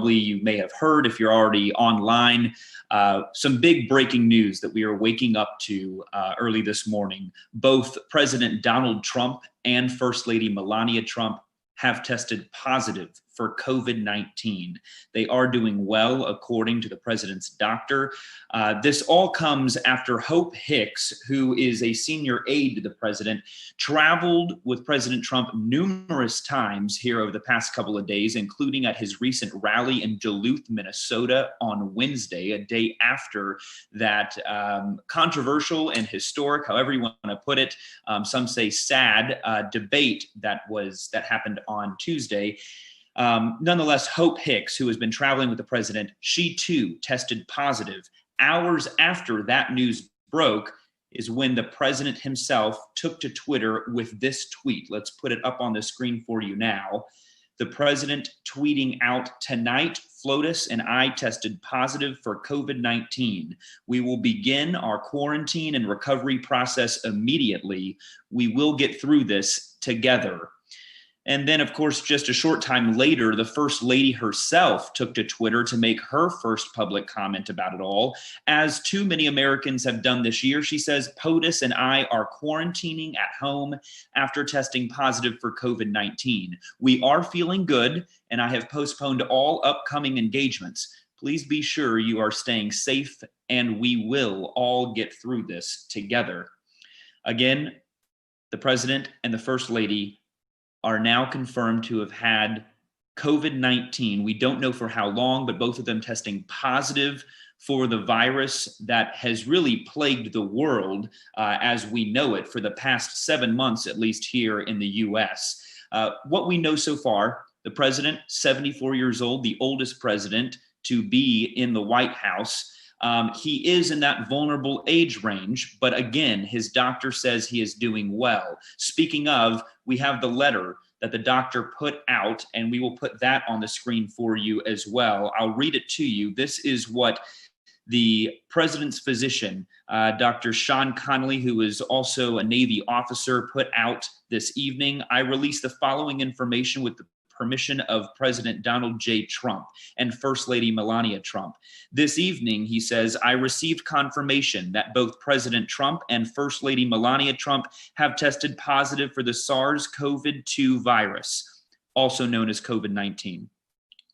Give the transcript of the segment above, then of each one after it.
probably you may have heard if you're already online, some big breaking news that we are waking up to early this morning. Both President Donald Trump and First Lady Melania Trump have tested positive for COVID-19. They are doing well, according to the president's doctor. This all comes after Hope Hicks, who is a senior aide to the president, traveled with President Trump numerous times here over the past couple of days, including at his recent rally in Duluth, Minnesota on Wednesday, a day after that controversial and historic, however you want to put it, some say sad, debate that happened on Tuesday. Nonetheless, Hope Hicks, who has been traveling with the president, she too tested positive. Hours after that news broke is when the president himself took to Twitter with this tweet. Let's put it up on the screen for you now. The president tweeting out, "Tonight, Flotus and I tested positive for COVID-19. We will begin our quarantine and recovery process immediately. We will get through this together." And then, of course, just a short time later, the First Lady herself took to Twitter to make her first public comment about it all. As too many Americans have done this year, she says, "POTUS and I are quarantining at home after testing positive for COVID-19. We are feeling good, and I have postponed all upcoming engagements. Please be sure you are staying safe, and we will all get through this together." Again, the president and the First Lady are now confirmed to have had COVID-19. We don't know for how long, but both of them testing positive for the virus that has really plagued the world as we know it for the past 7 months, at least here in the US. What we know so far, the president, 74 years old, the oldest president to be in the White House. He is in that vulnerable age range, but again, his doctor says he is doing well. Speaking of, we have the letter that the doctor put out, and we will put that on the screen for you as well. I'll read it to you. This is what the president's physician, Dr. Sean Connolly, who is also a Navy officer, put out this evening. "I release the following information with the permission of President Donald J. Trump and First Lady Melania Trump. This evening," he says, "I received confirmation that both President Trump and First Lady Melania Trump have tested positive for the SARS-CoV-2 virus, also known as COVID-19.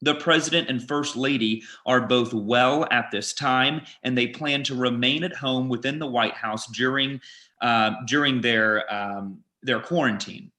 The president and first lady are both well at this time, and they plan to remain at home within the White House during their quarantine.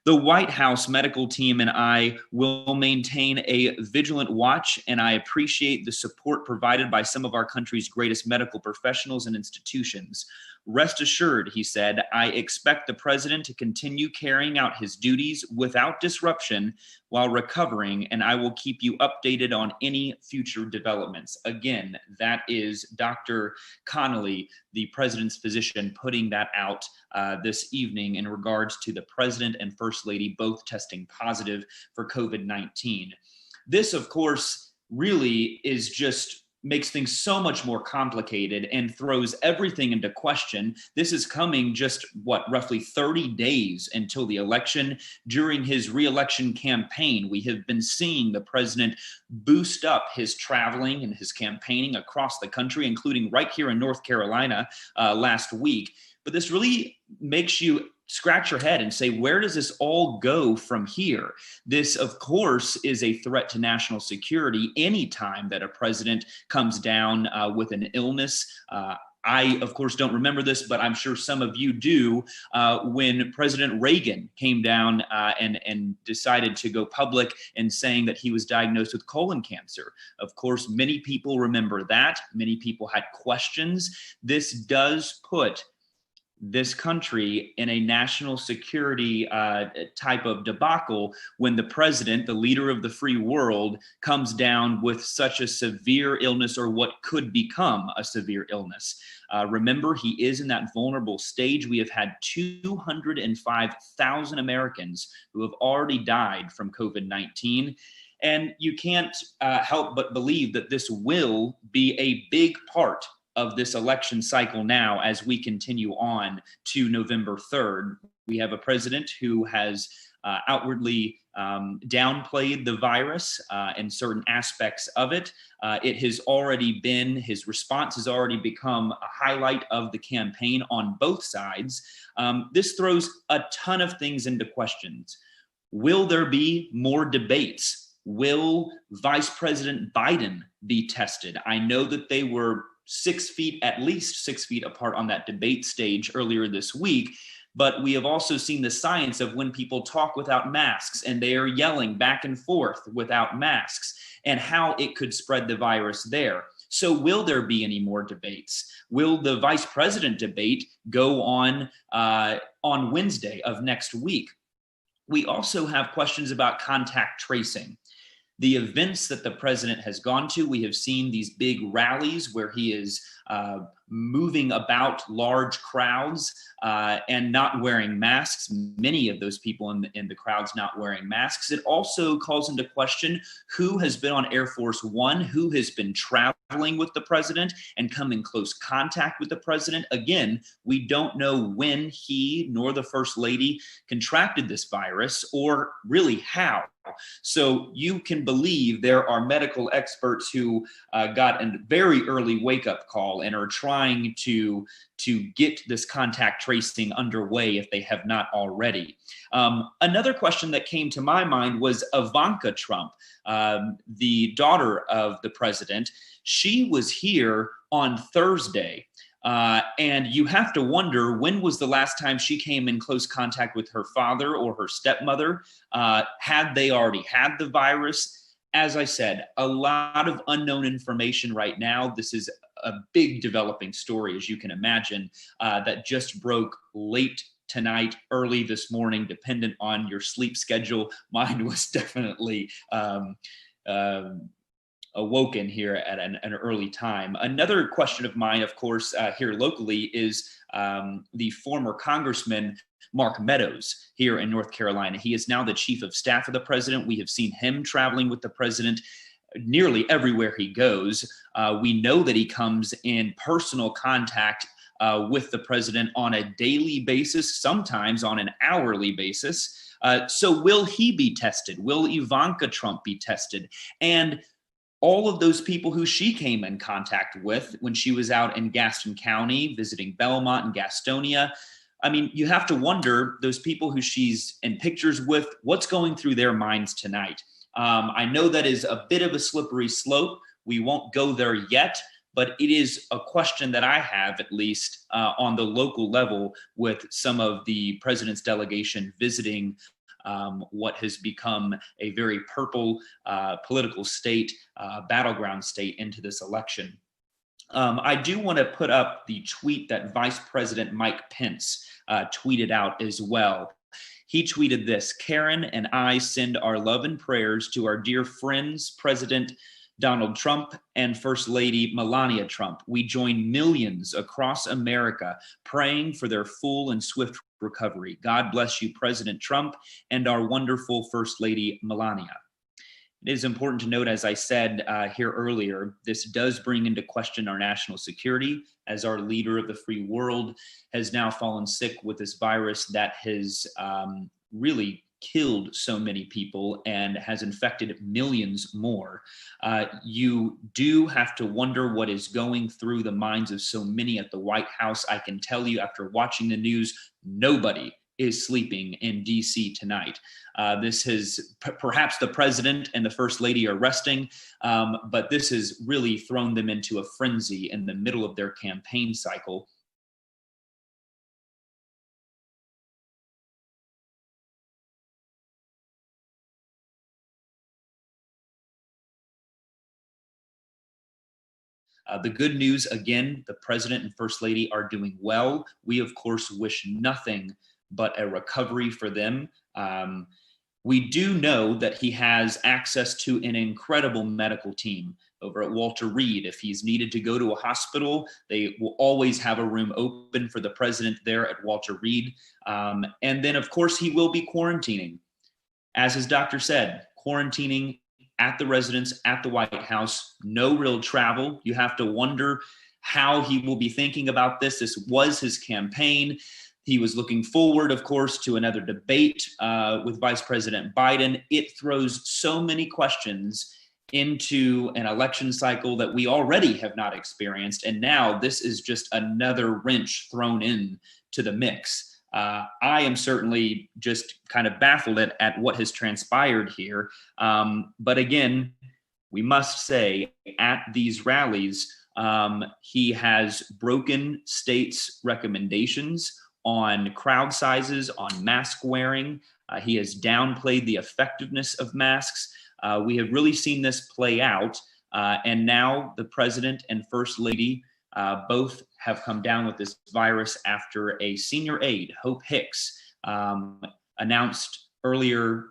The White House medical team and I will maintain a vigilant watch, and I appreciate the support provided by some of our country's greatest medical professionals and institutions. Rest assured," he said, "I expect the president to continue carrying out his duties without disruption while recovering, and I will keep you updated on any future developments." Again, that is Dr. Connolly, the president's physician, putting that out this evening in regards to the president and first lady both testing positive for COVID-19. This, of course, really is just makes things so much more complicated and throws everything into question. This is coming just, roughly 30 days until the election. During his re-election campaign, we have been seeing the president boost up his traveling and his campaigning across the country, including right here in North Carolina last week. But this really makes you scratch your head and say, where does this all go from here? This, of course, is a threat to national security anytime that a president comes down with an illness. I, of course, don't remember this, but I'm sure some of you do, when President Reagan came down and decided to go public and saying that he was diagnosed with colon cancer. Of course, many people remember that. Many people had questions. This does put this country in a national security type of debacle when the president, the leader of the free world, comes down with such a severe illness or what could become a severe illness. Remember, he is in that vulnerable stage. We have had 205,000 Americans who have already died from COVID-19. And you can't help but believe that this will be a big part of this election cycle now as we continue on to November 3rd. We have a president who has outwardly downplayed the virus and certain aspects of it. His response has already become a highlight of the campaign on both sides. This throws a ton of things into questions. Will there be more debates? Will Vice President Biden be tested? I know that they were at least 6 feet apart on that debate stage earlier this week. But we have also seen the science of when people talk without masks and they are yelling back and forth without masks and how it could spread the virus there. So will there be any more debates? Will the vice president debate go on Wednesday of next week? We also have questions about contact tracing. The events that the president has gone to, we have seen these big rallies where he is moving about large crowds and not wearing masks. Many of those people in the crowds not wearing masks. It also calls into question who has been on Air Force One, who has been traveling with the president and come in close contact with the president. Again, we don't know when he nor the First Lady contracted this virus or really how. So you can believe there are medical experts who got a very early wake-up call and are trying to get this contact tracing underway if they have not already. Another question that came to my mind was Ivanka Trump, the daughter of the president. She was here on Thursday. And you have to wonder, when was the last time she came in close contact with her father or her stepmother? Had they already had the virus? As I said, a lot of unknown information right now. This is a big developing story, as you can imagine, that just broke late tonight, early this morning, dependent on your sleep schedule. Mine was definitely awoken here at an early time. Another question of mine, of course, here locally is the former Congressman Mark Meadows here in North Carolina. He is now the chief of staff of the president. We have seen him traveling with the president nearly everywhere he goes. We know that he comes in personal contact with the president on a daily basis, sometimes on an hourly basis. So will he be tested? Will Ivanka Trump be tested? And all of those people who she came in contact with when she was out in Gaston County, visiting Belmont and Gastonia. I mean, you have to wonder, those people who she's in pictures with, what's going through their minds tonight? I know that is a bit of a slippery slope. We won't go there yet, but it is a question that I have, at least on the local level, with some of the president's delegation visiting what has become a very purple political state, battleground state into this election. I do want to put up the tweet that Vice President Mike Pence tweeted out as well. He tweeted this: Karen and I send our love and prayers to our dear friends, President Donald Trump and First Lady Melania Trump. We join millions across America praying for their full and swift recovery. God bless you, President Trump, and our wonderful First Lady Melania. It is important to note, as I said here earlier, this does bring into question our national security, as our leader of the free world has now fallen sick with this virus that has really killed so many people and has infected millions more. You do have to wonder what is going through the minds of so many at the White House. I can tell you, after watching the news, nobody is sleeping in DC tonight. This has, perhaps the president and the first lady are resting, but this has really thrown them into a frenzy in the middle of their campaign cycle. The good news, again, the president and first lady are doing well. We, of course, wish nothing but a recovery for them. We do know that he has access to an incredible medical team over at Walter Reed. If he's needed to go to a hospital, they will always have a room open for the president there at Walter Reed. And then, of course, he will be quarantining. As his doctor said, quarantining at the residence, at the White House, no real travel. You have to wonder how he will be thinking about this. This was his campaign. He was looking forward, of course, to another debate with Vice President Biden. It throws so many questions into an election cycle that we already have not experienced. And now this is just another wrench thrown in to the mix. I am certainly just kind of baffled at what has transpired here. But again, we must say at these rallies, he has broken states' recommendations on crowd sizes, on mask wearing. He has downplayed the effectiveness of masks. We have really seen this play out. And now the president and first lady both have come down with this virus after a senior aide, Hope Hicks, announced earlier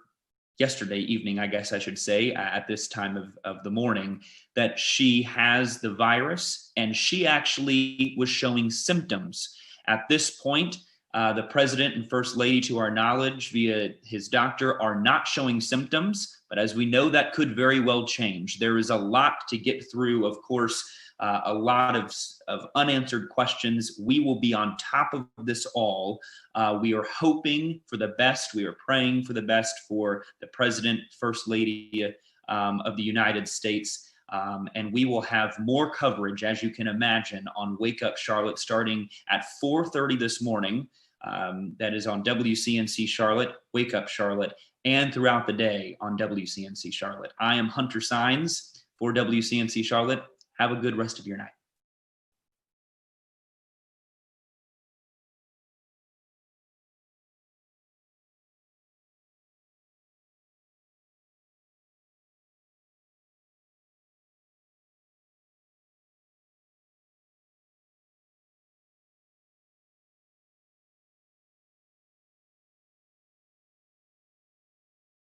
yesterday evening, I guess I should say, at this time of the morning, that she has the virus and she actually was showing symptoms. At this point, the president and first lady, to our knowledge, via his doctor, are not showing symptoms. But as we know, that could very well change. There is a lot to get through, of course, a lot of unanswered questions. We will be on top of this all. We are hoping for the best. We are praying for the best for the president, first lady of the United States. And we will have more coverage, as you can imagine, on Wake Up Charlotte starting at 4:30 this morning. That is on WCNC Charlotte, Wake Up Charlotte, and throughout the day on WCNC Charlotte. I am Hunter Sines for WCNC Charlotte. Have a good rest of your night.